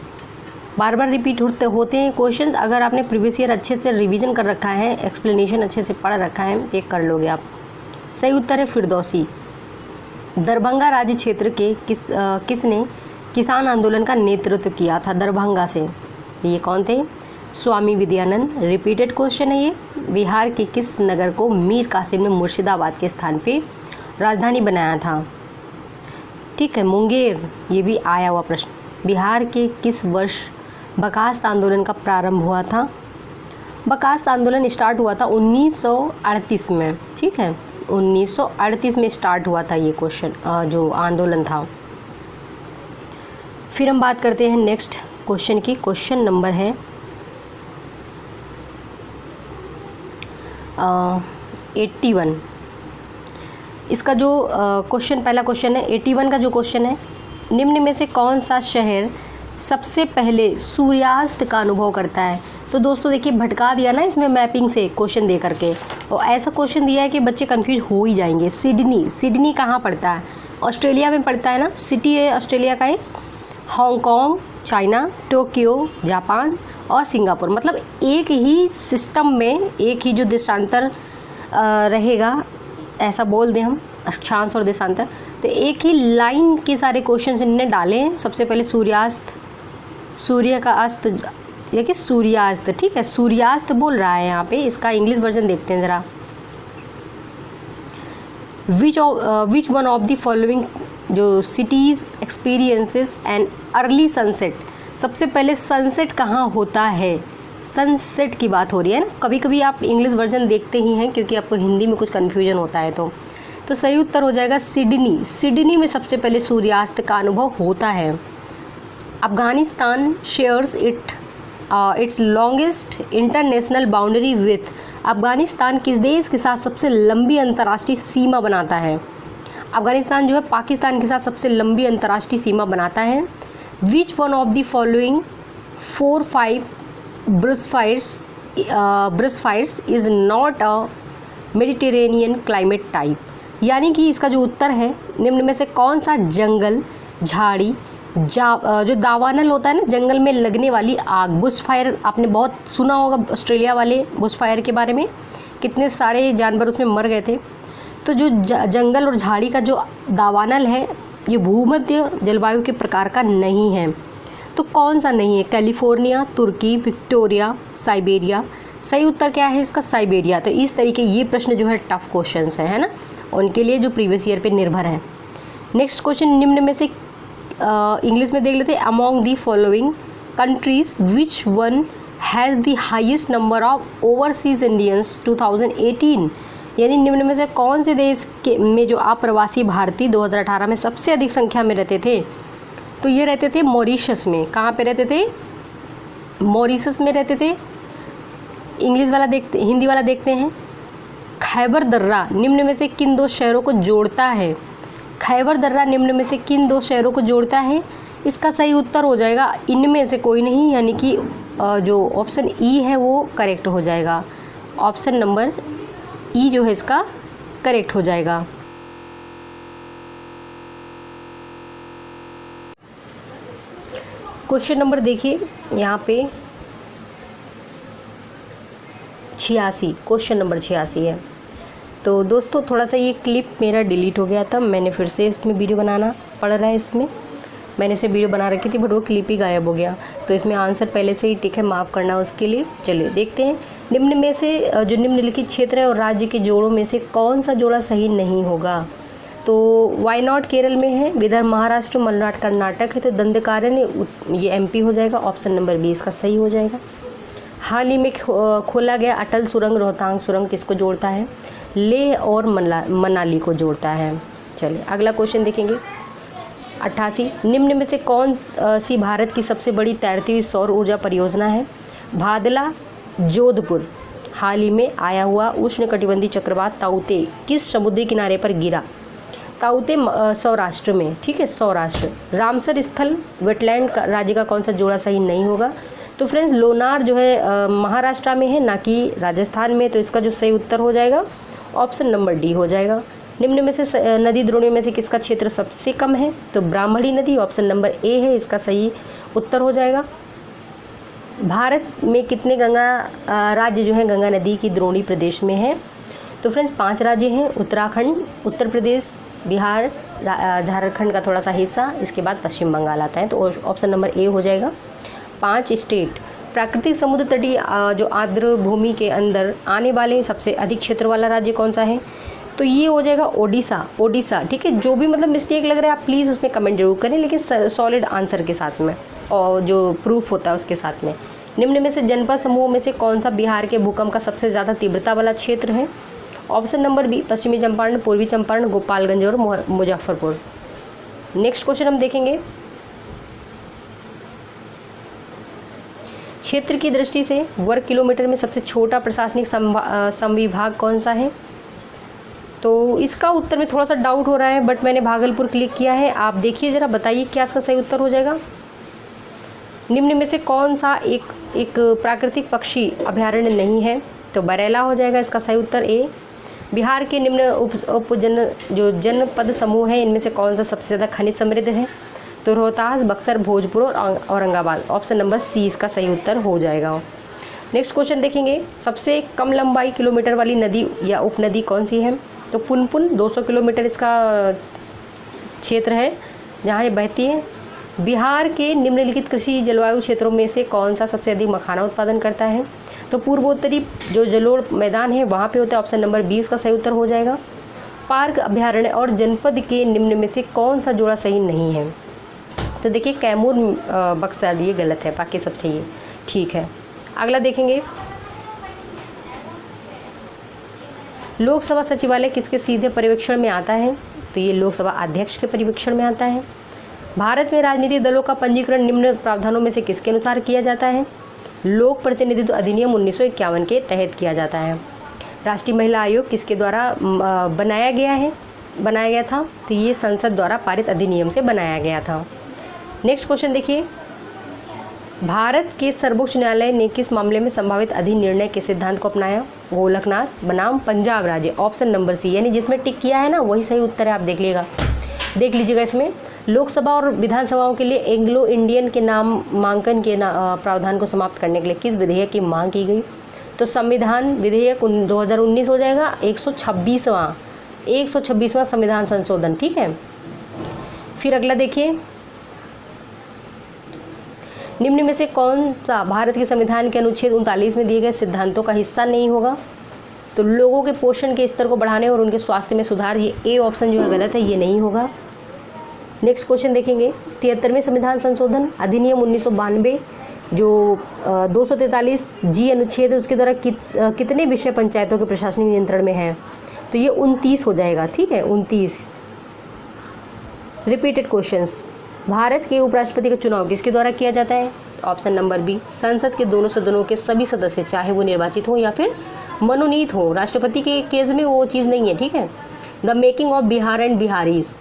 बार बार रिपीट होते हैं क्वेश्चन। अगर आपने प्रीवियस ईयर अच्छे से रिवीजन कर रखा है, एक्सप्लेनेशन अच्छे से पढ़ रखा है, ये कर लोगे आप। सही उत्तर है फिरदौसी। दरभंगा राज्य क्षेत्र के किसने किसान आंदोलन का नेतृत्व किया था? दरभंगा से ये कौन थे? स्वामी विद्यानंद। रिपीटेड क्वेश्चन है ये। बिहार के किस नगर को मीर कासिम ने मुर्शिदाबाद के स्थान पे राजधानी बनाया था? ठीक है, मुंगेर। ये भी आया हुआ प्रश्न। बिहार के किस वर्ष बकास्त आंदोलन का प्रारंभ हुआ था? बकास्त आंदोलन स्टार्ट हुआ था 1938 में, ठीक है, 1938 में स्टार्ट हुआ था ये क्वेश्चन, जो आंदोलन था। फिर हम बात करते हैं नेक्स्ट क्वेश्चन की। क्वेश्चन नंबर है 81। इसका जो क्वेश्चन, पहला क्वेश्चन है 81 का जो क्वेश्चन है, निम्न में से कौन सा शहर सबसे पहले सूर्यास्त का अनुभव करता है। तो दोस्तों देखिए, भटका दिया ना इसमें मैपिंग से क्वेश्चन दे करके, और ऐसा क्वेश्चन दिया है कि बच्चे कंफ्यूज हो ही जाएंगे। सिडनी कहाँ पड़ता है? ऑस्ट्रेलिया में पड़ता है ना, सिटी है ऑस्ट्रेलिया का एक। हांगकांग चाइना, टोक्यो जापान और सिंगापुर, मतलब एक ही सिस्टम में एक ही जो देशांतर रहेगा, ऐसा बोल दें हम, अक्षांश और देशांतर। तो एक ही लाइन के सारे क्वेश्चन इन्होंने डाले हैं। सबसे पहले सूर्यास्त, सूर्य का अस्त या कि सूर्यास्त, ठीक है, सूर्यास्त बोल रहा है यहाँ पे। इसका इंग्लिश वर्जन देखते हैं ज़रा। Which one of the following जो cities experiences and early sunset. सबसे पहले सनसेट कहाँ होता है, सनसेट की बात हो रही है ना। कभी कभी आप इंग्लिश वर्जन देखते ही हैं क्योंकि आपको हिंदी में कुछ कन्फ्यूजन होता है। तो सही उत्तर हो जाएगा सिडनी। सिडनी में सबसे पहले सूर्यास्त का अनुभव होता है। Afghanistan shares it's longest international boundary with. Afghanistan किस देश के साथ सबसे लंबी अंतर्राष्ट्रीय सीमा बनाता है? अफगानिस्तान जो है पाकिस्तान के साथ सबसे लंबी अंतर्राष्ट्रीय सीमा बनाता है। Which one of the following 4-5 brush fires is not a Mediterranean climate type. यानी कि इसका जो उत्तर है, निम्न में से कौन सा जंगल, झाड़ी, जो दावानल होता है ना, जंगल में लगने वाली आग, बुश फायर, आपने बहुत सुना होगा ऑस्ट्रेलिया वाले बुश फायर के बारे में, कितने सारे जानवर उसमें मर गए थे। तो जो जंगल और झाड़ी का जो दावानल है, ये भूमध्य जलवायु के प्रकार का नहीं है। तो कौन सा नहीं है? कैलिफोर्निया, तुर्की, विक्टोरिया, साइबेरिया। सही उत्तर क्या है इसका? साइबेरिया। तो इस तरीके ये प्रश्न जो है टफ क्वेश्चंस है ना, उनके लिए जो प्रीवियस ईयर पे निर्भर है। नेक्स्ट क्वेश्चन, निम्न में से इंग्लिश में देख लेते हैं। Among the following countries which one has the highest number of overseas Indians 2018। यानी निम्न में से कौन से देश के में जो अप्रवासी भारतीय 2018 में सबसे अधिक संख्या में रहते थे? तो ये रहते थे मॉरिशस में। कहाँ पे रहते थे? मॉरिशस में रहते थे। इंग्लिश वाला देखते, हिंदी वाला देखते हैं। खैबर दर्रा निम्न में से किन दो शहरों को जोड़ता है? खैबर दर्रा निम्न में से किन दो शहरों को जोड़ता है? इसका सही उत्तर हो जाएगा इनमें से कोई नहीं, यानी कि जो ऑप्शन ई है वो करेक्ट हो जाएगा। ऑप्शन नंबर ई जो है इसका करेक्ट हो जाएगा। क्वेश्चन नंबर देखिए यहाँ पे 86, क्वेश्चन नंबर 86 है। तो दोस्तों थोड़ा सा ये क्लिप मेरा डिलीट हो गया था, मैंने फिर से इसमें वीडियो बनाना पड़ रहा है। इसमें मैंने इसमें वीडियो बना रखी थी बट वो क्लिप ही गायब हो गया। तो इसमें आंसर पहले से ही ठीक है, माफ़ करना उसके लिए। चलिए देखते हैं, निम्न में से जो निम्नलिखित क्षेत्र है और राज्य के जोड़ों में से कौन सा जोड़ा सही नहीं होगा? तो वायनाड केरल में है, विदर्भ महाराष्ट्र, मलनाड कर्नाटक है, तो दंडकारण्य ये एमपी हो जाएगा। ऑप्शन नंबर 20 का सही हो जाएगा। हाल ही में खोला गया अटल सुरंग, रोहतांग सुरंग किसको जोड़ता है? लेह और मनाली को जोड़ता है। चलिए अगला क्वेश्चन देखेंगे 88, निम्न में से कौन सी भारत की सबसे बड़ी तैरती हुई सौर ऊर्जा परियोजना है? भादला, जोधपुर। हाल ही में आया हुआ उष्णकटिबंधीय चक्रवात ताउते किस समुद्री किनारे पर गिरा? ताउते सौराष्ट्र में, ठीक है, सौराष्ट्र। रामसर स्थल वेटलैंड का राज्य का कौन सा जोड़ा सही नहीं होगा? तो फ्रेंड्स लोनार जो है महाराष्ट्र में है, ना कि राजस्थान में। तो इसका जो सही उत्तर हो जाएगा ऑप्शन नंबर डी हो जाएगा। निम्न में से नदी द्रोणियों में से किसका क्षेत्र सबसे कम है? तो ब्राह्मणी नदी, ऑप्शन नंबर ए है इसका सही उत्तर हो जाएगा। भारत में कितने गंगा राज्य जो है गंगा नदी की द्रोणी प्रदेश में है? तो फ्रेंड्स 5 राज्य हैं, उत्तराखंड, उत्तर प्रदेश, बिहार, झारखंड का थोड़ा सा हिस्सा, इसके बाद पश्चिम बंगाल आता है। तो ऑप्शन नंबर ए हो जाएगा। 5 स्टेट। प्राकृतिक समुद्र तटीय जो आर्द्र भूमि के अंदर आने वाले सबसे अधिक क्षेत्र वाला राज्य कौन सा है? तो ये हो जाएगा ओडिशा, ठीक है। जो भी मतलब मिस्टेक लग रहा है आप प्लीज़ उसमें कमेंट जरूर करें, लेकिन सॉलिड आंसर के साथ में और जो प्रूफ होता है उसके साथ में। निम्न में से जनपद समूहों में से कौन सा बिहार के भूकंप का सबसे ज़्यादा तीव्रता वाला क्षेत्र है? ऑप्शन नंबर बी पश्चिमी चंपारण, पूर्वी चंपारण, गोपालगंज और मुजफ्फरपुर। नेक्स्ट क्वेश्चन हम देखेंगे क्षेत्र की दृष्टि से वर्ग किलोमीटर में सबसे छोटा प्रशासनिक संविभाग कौन सा है? तो इसका उत्तर में थोड़ा सा डाउट हो रहा है, बट मैंने भागलपुर क्लिक किया है। आप देखिए ज़रा, बताइए क्या इसका सही उत्तर हो जाएगा। निम्न में से कौन सा एक प्राकृतिक पक्षी अभयारण्य नहीं है? तो बरेला हो जाएगा इसका सही उत्तर ए। बिहार के निम्न जो जनपद समूह है, इनमें से कौन सा सबसे ज़्यादा खनिज समृद्ध है? तो रोहतास, बक्सर, भोजपुर और औरंगाबाद। ऑप्शन नंबर सी इसका सही उत्तर हो जाएगा। नेक्स्ट क्वेश्चन देखेंगे, सबसे कम लंबाई किलोमीटर वाली नदी या उपनदी कौन सी है? तो पुनपुन 200 किलोमीटर इसका क्षेत्र है जहाँ ये बहती है। बिहार के निम्नलिखित कृषि जलवायु क्षेत्रों में से कौन सा सबसे अधिक मखाना उत्पादन करता है? तो पूर्वोत्तरी जो जलोढ़ मैदान है वहाँ पे होता है। ऑप्शन नंबर बी इसका सही उत्तर हो जाएगा। पार्क, अभ्यारण्य और जनपद के निम्न में से कौन सा जोड़ा सही नहीं है? तो देखिए कैमूर, बक्सर, ये गलत है, बाकी सब ठीक है। अगला देखेंगे, लोकसभा सचिवालय किसके सीधे पर्यवेक्षण में आता है? तो ये लोकसभा अध्यक्ष के पर्यवेक्षण में आता है। भारत में राजनीतिक दलों का पंजीकरण निम्न प्रावधानों में से किसके अनुसार किया जाता है? लोक प्रतिनिधित्व अधिनियम 1951 के तहत किया जाता है। राष्ट्रीय महिला आयोग किसके द्वारा बनाया गया था? तो ये संसद द्वारा पारित अधिनियम से बनाया गया था। नेक्स्ट क्वेश्चन देखिए, भारत के सर्वोच्च न्यायालय ने किस मामले में संभावित अधिनिर्णय के सिद्धांत को अपनाया? गोलकनाथ बनाम पंजाब राज्य। ऑप्शन नंबर सी, यानी जिसमें टिक किया है ना वही सही उत्तर है। आप देख लीजिएगा। इसमें लोकसभा और विधानसभाओं के लिए एंग्लो इंडियन के नामांकन के प्रावधान को समाप्त करने के लिए किस विधेयक की मांग की गई? तो संविधान विधेयक 2019 हो जाएगा। 126वां संविधान संशोधन, ठीक है। फिर अगला देखिए, निम्न में से कौन सा भारत के संविधान के अनुच्छेद 39 में दिए गए सिद्धांतों का हिस्सा नहीं होगा? तो लोगों के पोषण के स्तर को बढ़ाने और उनके स्वास्थ्य में सुधार, ये ए ऑप्शन जो है गलत है, ये नहीं होगा। नेक्स्ट क्वेश्चन देखेंगे, 73वें संविधान संशोधन अधिनियम 1992 जो 243 जी अनुच्छेद है, उसके द्वारा कितने विषय पंचायतों के प्रशासनिक नियंत्रण में है? तो ये 29 हो जाएगा, ठीक है, 29। रिपीटेड क्वेश्चंस, भारत के उपराष्ट्रपति का चुनाव किसके द्वारा किया जाता है? तो ऑप्शन नंबर बी, संसद के दोनों सदनों के सभी सदस्य, चाहे वो निर्वाचित हो या फिर मनोनीत हो। राष्ट्रपति के केस में वो चीज़ नहीं है, ठीक है। The making of Bihar and Bihari's,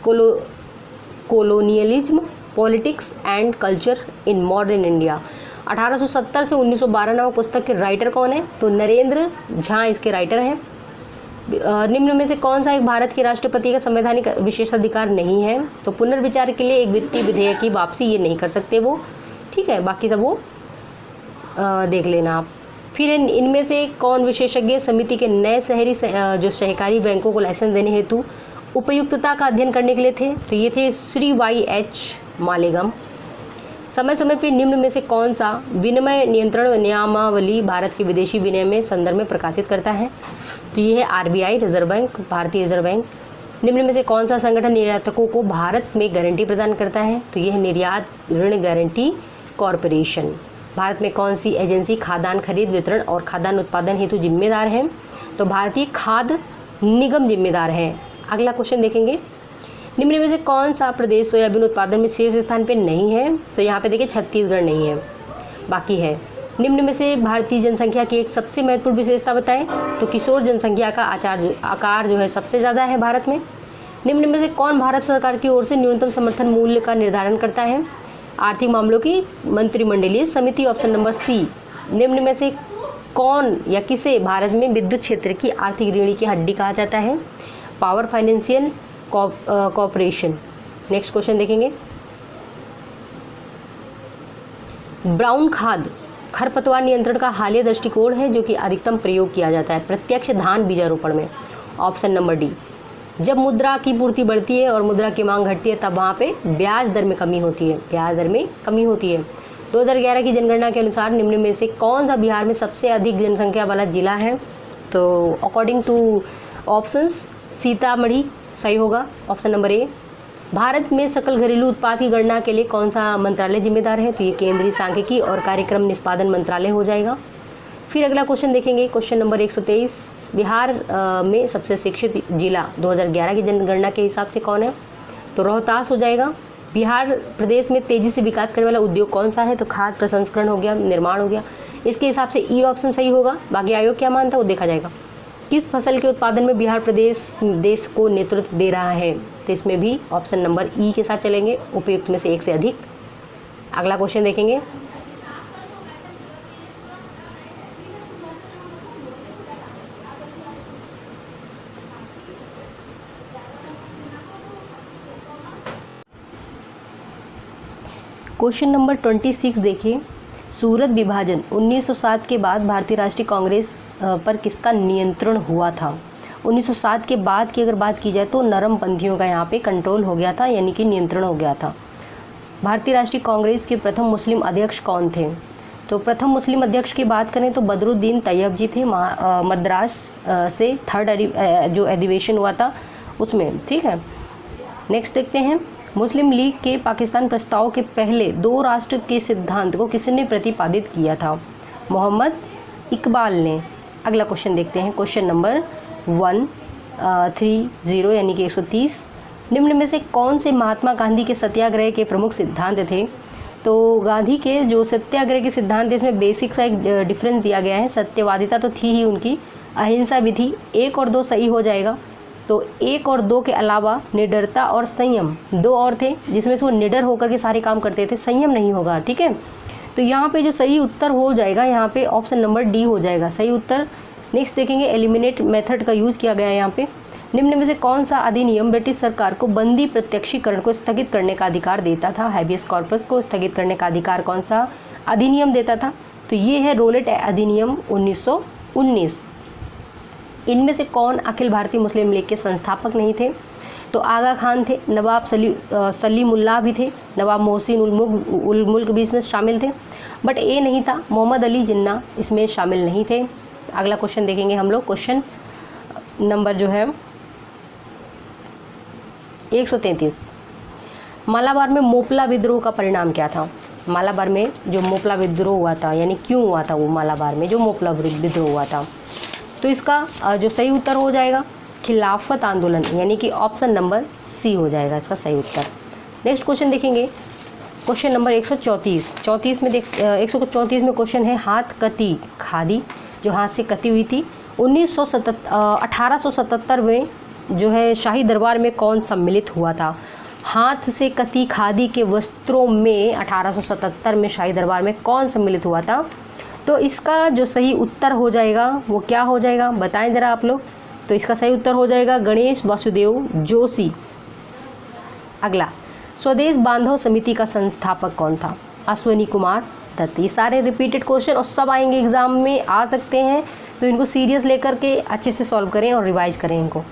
colonialism, politics and culture in modern India, 1870 से 1912 नामक पुस्तक के राइटर कौन है? तो नरेंद्र झा इसके राइटर हैं। निम्न में से कौन सा एक भारत के राष्ट्रपति का संवैधानिक विशेषाधिकार नहीं है? तो पुनर्विचार के लिए एक वित्तीय विधेयक की वापसी ये नहीं कर सकते वो, ठीक है, बाकी सब वो देख लेना आप। फिर इनमें से कौन विशेषज्ञ समिति के नए शहरी जो सहकारी बैंकों को लाइसेंस देने हेतु उपयुक्तता का अध्ययन करने के लिए थे? तो ये थे श्री YH मालेगम। समय समय पर निम्न में से कौन सा विनिमय नियंत्रण नियमावली भारत के विदेशी विनिमय संदर्भ में प्रकाशित करता है? तो ये है RBI, रिजर्व बैंक, भारतीय रिजर्व बैंक। निम्न में से कौन सा संगठन निर्यातकों को भारत में गारंटी प्रदान करता है? तो यह है निर्यात ऋण गारंटी कॉरपोरेशन। भारत में कौन सी एजेंसी खाद्यान्न खरीद, वितरण और खाद्यान्न उत्पादन हेतु जिम्मेदार है? तो भारतीय खाद्य निगम जिम्मेदार है। अगला क्वेश्चन देखेंगे, निम्न में से कौन सा प्रदेश सोयाबीन उत्पादन में शीर्ष स्थान पे नहीं है? तो यहाँ पे देखिए छत्तीसगढ़ नहीं है, बाकी है। निम्न में से भारतीय जनसंख्या की एक सबसे महत्वपूर्ण विशेषता बताएं? तो किशोर जनसंख्या का आकार जो है सबसे ज़्यादा है भारत में। निम्न में से कौन भारत सरकार की ओर से न्यूनतम समर्थन मूल्य का निर्धारण करता है? आर्थिक मामलों की मंत्रिमंडलीय समिति, ऑप्शन नंबर सी। निम्न में से कौन या किसे भारत में विद्युत क्षेत्र की आर्थिक रीढ़ की हड्डी कहा जाता है? Power financial corporation. Next question देखेंगे, ब्राउन खाद खरपतवार नियंत्रण का हालिया दृष्टिकोण है जो कि अधिकतम प्रयोग किया जाता है प्रत्यक्ष धान बीजारोपण में। Option number D. जब मुद्रा की पूर्ति बढ़ती है और मुद्रा की मांग घटती है तब वहाँ पे ब्याज दर में कमी होती है, 2011 की जनगणना के अनुसार निम्न में से कौन सा बिहार में सबसे अधिक जनसंख्या वाला जिला है? तो अकॉर्डिंग टू ऑप्शंस सीतामढ़ी सही होगा, ऑप्शन नंबर ए। भारत में सकल घरेलू उत्पाद की गणना के लिए कौन सा मंत्रालय जिम्मेदार है? तो ये केंद्रीय सांख्यिकी और कार्यक्रम निष्पादन मंत्रालय हो जाएगा। फिर अगला क्वेश्चन देखेंगे, क्वेश्चन नंबर 123, बिहार में सबसे शिक्षित जिला 2011 की जनगणना के हिसाब से कौन है? तो रोहतास हो जाएगा। बिहार प्रदेश में तेजी से विकास करने वाला उद्योग कौन सा है? तो खाद्य प्रसंस्करण हो गया, निर्माण हो गया। इसके हिसाब से ई ऑप्शन सही होगा, बाकी आयोग क्या मानता है वो देखा जाएगा। किस फसल के उत्पादन में बिहार प्रदेश देश को नेतृत्व दे रहा है? तो इसमें भी ऑप्शन नंबर ई के साथ चलेंगे, उपयुक्त में से एक से अधिक। अगला क्वेश्चन देखेंगे। क्वेश्चन नंबर 26 देखिए, सूरत विभाजन 1907 के बाद भारतीय राष्ट्रीय कांग्रेस पर किसका नियंत्रण हुआ था? 1907 के बाद की अगर बात की जाए तो नरम पंथियों का यहाँ पे कंट्रोल हो गया था, यानी कि नियंत्रण हो गया था। भारतीय राष्ट्रीय कांग्रेस के प्रथम मुस्लिम अध्यक्ष कौन थे? तो प्रथम मुस्लिम अध्यक्ष की बात करें तो बदरुद्दीन तैयब जी थे, मद्रास से थर्ड जो अधिवेशन हुआ था उसमें, ठीक है। नेक्स्ट देखते हैं, मुस्लिम लीग के पाकिस्तान प्रस्ताव के पहले दो राष्ट्र के सिद्धांत को किसने प्रतिपादित किया था? मोहम्मद इकबाल ने। अगला क्वेश्चन देखते हैं, क्वेश्चन नंबर 130 यानी कि 130। निम्न में से कौन से महात्मा गांधी के सत्याग्रह के प्रमुख सिद्धांत थे? तो गांधी के जो सत्याग्रह के सिद्धांत है इसमें बेसिक सा एक डिफरेंस दिया गया है। सत्यवादिता तो थी ही उनकी, अहिंसा भी थी। 1 और 2 सही हो जाएगा। तो 1 और 2 के अलावा निडरता और संयम 2 और थे, जिसमें से वो निडर होकर के सारे काम करते थे, संयम नहीं होगा, ठीक है। तो यहाँ पे जो सही उत्तर हो जाएगा यहाँ पे ऑप्शन नंबर डी हो जाएगा सही उत्तर। नेक्स्ट देखेंगे, एलिमिनेट मेथड का यूज़ किया गया है यहाँ पे। निम्न में से कौन सा अधिनियम ब्रिटिश सरकार को बंदी प्रत्यक्षीकरण को स्थगित करने का अधिकार देता था? हैबियस कॉर्पस को स्थगित करने का अधिकार कौन सा अधिनियम देता था? तो ये है रोलेट अधिनियम 1919। इनमें से कौन अखिल भारतीय मुस्लिम लीग के संस्थापक नहीं थे? तो आगा खान थे, नवाब सलीमुल्लाह भी थे, नवाब मोहसिन उल मुल्क भी इसमें शामिल थे, बट ए नहीं था, मोहम्मद अली जिन्ना इसमें शामिल नहीं थे। अगला क्वेश्चन देखेंगे हम लोग, क्वेश्चन नंबर जो है 133। मालाबार में मोपला विद्रोह का परिणाम क्या था? मालाबार में जो मोपला विद्रोह हुआ था, यानी क्यों हुआ था वो मालाबार में जो मोपला विद्रोह हुआ था? तो इसका जो सही उत्तर हो जाएगा खिलाफत आंदोलन, यानी कि ऑप्शन नंबर सी हो जाएगा इसका सही उत्तर। नेक्स्ट क्वेश्चन देखेंगे, क्वेश्चन नंबर 134 में 134 में क्वेश्चन है, हाथ कती खादी जो हाथ से कती हुई थी 1877 में जो है शाही दरबार में कौन सम्मिलित हुआ था? हाथ से कती खादी के वस्त्रों में 1877 में शाही दरबार में कौन सम्मिलित हुआ था? तो इसका जो सही उत्तर हो जाएगा वो क्या हो जाएगा, बताएं ज़रा आप लोग। तो इसका सही उत्तर हो जाएगा गणेश वासुदेव जोशी। अगला, स्वदेश बांधव समिति का संस्थापक कौन था? अश्वनी कुमार दत्त। ये सारे रिपीटेड क्वेश्चन और सब आएंगे एग्जाम में, आ सकते हैं, तो इनको सीरियस लेकर के अच्छे से सॉल्व करें और रिवाइज करें इनको।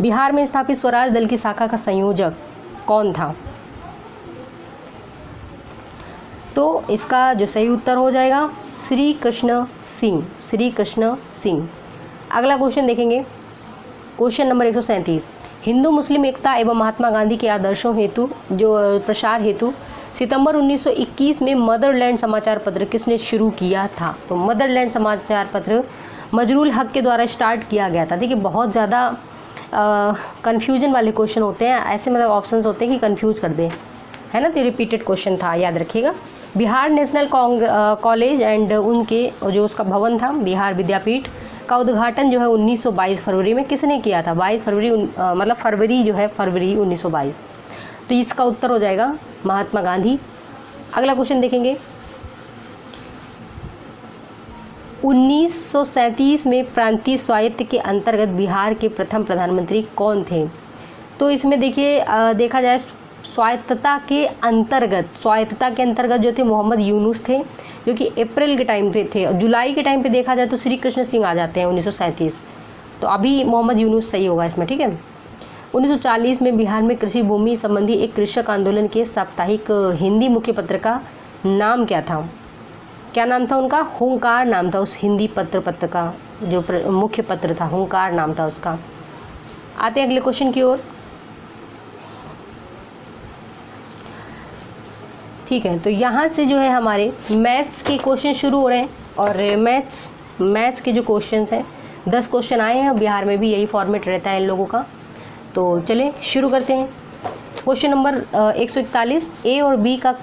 बिहार में स्थापित स्वराज दल की शाखा का संयोजक कौन था? तो इसका जो सही उत्तर हो जाएगा श्री कृष्ण सिंह। अगला क्वेश्चन देखेंगे, क्वेश्चन नंबर 137। हिंदू मुस्लिम एकता एवं महात्मा गांधी के आदर्शों हेतु जो प्रसार हेतु सितंबर 1921 में मदरलैंड समाचार पत्र किसने शुरू किया था? तो मदरलैंड समाचार पत्र मजरूल हक के द्वारा स्टार्ट किया गया था। देखिए बहुत ज़्यादा कन्फ्यूजन वाले क्वेश्चन होते हैं, ऐसे मतलब ऑप्शंस होते हैं कि कंफ्यूज कर दें, है ना। तो रिपीटेड क्वेश्चन था, याद रखिएगा। बिहार नेशनल कॉलेज एंड उनके जो उसका भवन था बिहार विद्यापीठ का उद्घाटन जो है 1922 फरवरी में किसने किया था? 22 फरवरी मतलब फरवरी जो है फरवरी 1922। तो इसका उत्तर हो जाएगा महात्मा गांधी। अगला क्वेश्चन देखेंगे, 1937 में प्रांतीय स्वायत्त के अंतर्गत बिहार के प्रथम प्रधानमंत्री कौन थे? तो इसमें देखिए देखा जाए स्वायत्तता के अंतर्गत जो थे मोहम्मद यूनुस थे, जो कि अप्रैल के टाइम पे थे। जुलाई के टाइम पे देखा जाए तो श्री कृष्ण सिंह आ जाते हैं 1937। तो अभी मोहम्मद यूनुस सही होगा इसमें, ठीक है। 1940 में बिहार में कृषि भूमि संबंधी एक कृषक आंदोलन के साप्ताहिक हिंदी मुख्य पत्र का नाम क्या था? क्या नाम था उनका? हुंकार नाम था उस हिंदी पत्र का, जो मुख्य पत्र था हुंकार नाम था उसका। आते हैं अगले क्वेश्चन की ओर। ठीक है, तो यहाँ से जो है हमारे मैथ्स के क्वेश्चन शुरू हो रहे हैं और मैथ्स के जो क्वेश्चंस हैं 10 क्वेश्चन आए हैं। बिहार में भी यही फॉर्मेट रहता है इन लोगों का। तो चलें शुरू करते हैं। क्वेश्चन नंबर 141, ए और बी का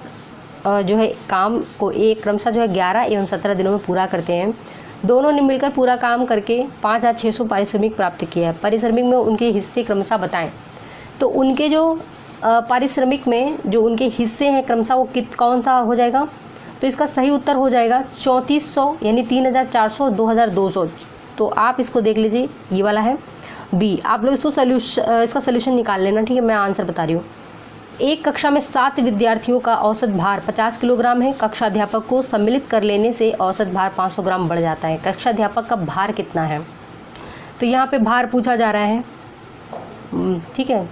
जो है काम को ए क्रमशः जो है 11 एवं 17 दिनों में पूरा करते हैं। दोनों ने मिलकर पूरा काम करके 5,600 पारिश्रमिक प्राप्त किया है। पारिश्रमिक में उनके हिस्से क्रमशः बताएं। तो उनके जो पारिश्रमिक में जो उनके हिस्से हैं क्रमशः वो कौन सा हो जाएगा? तो इसका सही उत्तर हो जाएगा 3400 यानी 3,400 और 2,200। तो आप इसको देख लीजिए, ये वाला है बी। आप लोग इसको इसका सोल्यूशन निकाल लेना, ठीक है। मैं आंसर बता रही हूँ। एक कक्षा में 7 विद्यार्थियों का औसत भार 50 किलोग्राम है। कक्षाध्यापक को सम्मिलित कर लेने से औसत भार 500 ग्राम बढ़ जाता है। कक्षाध्यापक का भार कितना है? तो यहाँ पे भार पूछा जा रहा है, ठीक है।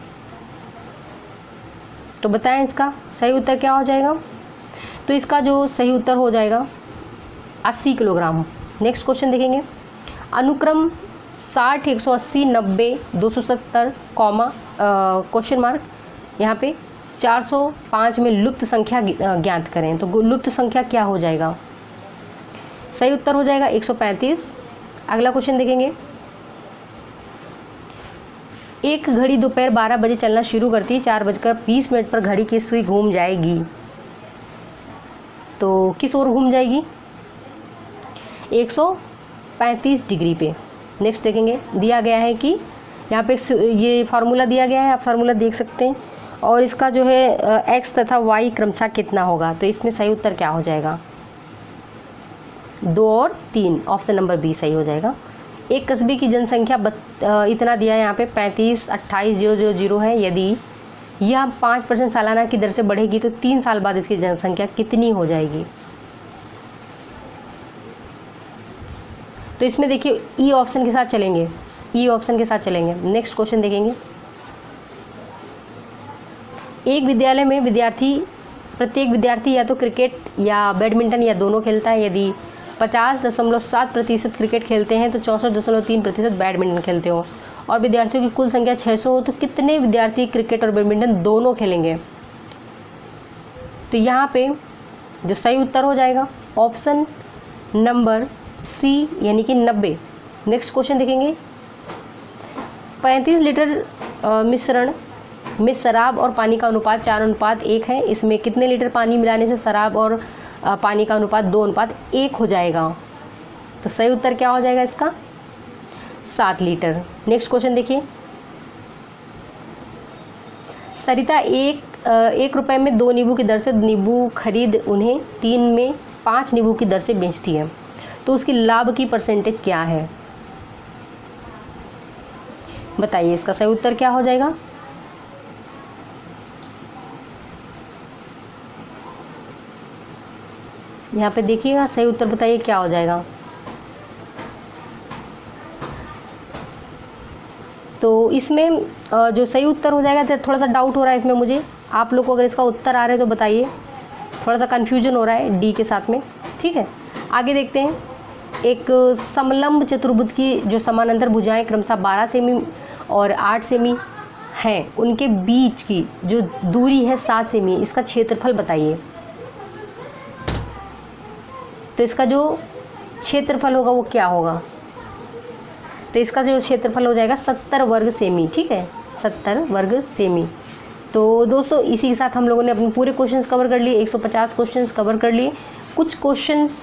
तो बताएं इसका सही उत्तर क्या हो जाएगा? तो इसका जो सही उत्तर हो जाएगा 80 किलोग्राम। नेक्स्ट क्वेश्चन देखेंगे। अनुक्रम 60, 180, 90, 270, क्वेश्चन मार्क यहाँ पे 405 में लुप्त संख्या ज्ञात करें। तो लुप्त संख्या क्या हो जाएगा? सही उत्तर हो जाएगा 135। अगला क्वेश्चन देखेंगे। एक घड़ी दोपहर 12 बजे चलना शुरू करती है। 4:20 पर घड़ी की सुई घूम जाएगी। तो किस ओर घूम जाएगी? 135 डिग्री पे। नेक्स्ट देखेंगे। दिया गया है कि यहाँ पे ये फार्मूला दिया गया है, आप फार्मूला देख सकते हैं। और इसका जो है एक्स तथा वाई क्रमशः कितना होगा? तो इसमें सही उत्तर क्या हो जाएगा? 2 और 3, ऑप्शन नंबर बी सही हो जाएगा। एक कस्बे की जनसंख्या इतना दिया है यहाँ पे 35,28,000 है। यदि यह 5% सालाना की दर से बढ़ेगी तो 3 साल बाद इसकी जनसंख्या कितनी हो जाएगी? तो इसमें देखिए ई ऑप्शन के साथ चलेंगे, ई ऑप्शन के साथ चलेंगे। नेक्स्ट क्वेश्चन देखेंगे। एक विद्यालय में प्रत्येक विद्यार्थी या तो क्रिकेट या बैडमिंटन या दोनों खेलता है। यदि 50.7% क्रिकेट खेलते हैं तो 64.3% बैडमिंटन खेलते हो और विद्यार्थियों की कुल संख्या 600 हो तो कितने विद्यार्थी क्रिकेट और बैडमिंटन दोनों खेलेंगे? तो यहाँ पे जो सही उत्तर हो जाएगा ऑप्शन नंबर सी यानी कि 90। नेक्स्ट क्वेश्चन देखेंगे। 35 लीटर मिश्रण में शराब और पानी का अनुपात 4:1 है। इसमें कितने लीटर पानी मिलाने से शराब और पानी का अनुपात 2:1 हो जाएगा? तो सही उत्तर क्या हो जाएगा इसका? 7 लीटर। नेक्स्ट क्वेश्चन देखिए। सरिता एक रुपए में 2 नींबू की दर से नींबू खरीद उन्हें 3 में 5 नींबू की दर से बेचती है। तो उसकी लाभ की परसेंटेज क्या है? बताइए इसका सही उत्तर क्या हो जाएगा? यहाँ पे देखिएगा, सही उत्तर बताइए क्या हो जाएगा। तो इसमें जो सही उत्तर हो जाएगा, थोड़ा सा डाउट हो रहा है इसमें मुझे। आप लोग को अगर इसका उत्तर आ रहा है तो बताइए, थोड़ा सा कन्फ्यूजन हो रहा है डी के साथ में, ठीक है। आगे देखते हैं। एक समलंब चतुर्भुज की जो समानांतर भुजाएं क्रमशः 12 सेमी और 8 सेमी हैं, उनके बीच की जो दूरी है 7 सेमी, इसका क्षेत्रफल बताइए। तो इसका जो क्षेत्रफल होगा वो क्या होगा? तो इसका जो क्षेत्रफल हो जाएगा 70 वर्ग सेमी, ठीक है, 70 वर्ग सेमी। तो दोस्तों इसी के साथ हम लोगों ने अपने पूरे क्वेश्चंस कवर कर लिए, 150 क्वेश्चंस कवर कर लिए। कुछ क्वेश्चंस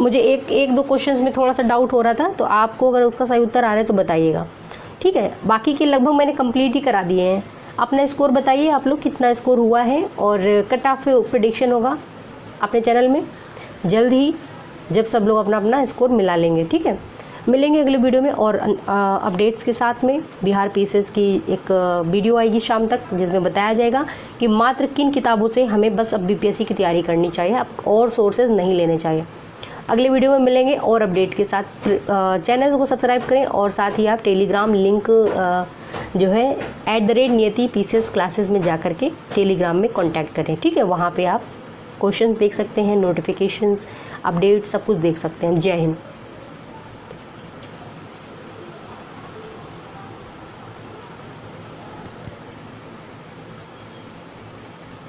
मुझे एक दो क्वेश्चंस में थोड़ा सा डाउट हो रहा था, तो आपको अगर उसका सही उत्तर आ रहा है तो बताइएगा, ठीक है। बाकी के लगभग मैंने कंप्लीट ही करा दिए हैं। अपना स्कोर बताइए आप लोग कितना स्कोर हुआ है, और कट ऑफ प्रेडिक्शन होगा अपने चैनल में जल्द ही, जब सब लोग अपना अपना स्कोर मिला लेंगे, ठीक है। मिलेंगे अगले वीडियो में और अपडेट्स के साथ में। बिहार पीसीएस की एक वीडियो आएगी शाम तक, जिसमें बताया जाएगा कि मात्र किन किताबों से हमें बस अब बीपीएससी की तैयारी करनी चाहिए, अब और सोर्सेज नहीं लेने चाहिए। अगले वीडियो में मिलेंगे और अपडेट के साथ। चैनल को सब्सक्राइब करें और साथ ही आप टेलीग्राम लिंक जो है @नियति पीसीएस क्लासेस में जा कर के टेलीग्राम में कांटेक्ट करें, ठीक है। वहाँ पे आप क्वेश्चंस देख सकते हैं, नोटिफिकेशंस, अपडेट सब कुछ देख सकते हैं। जय हिंद।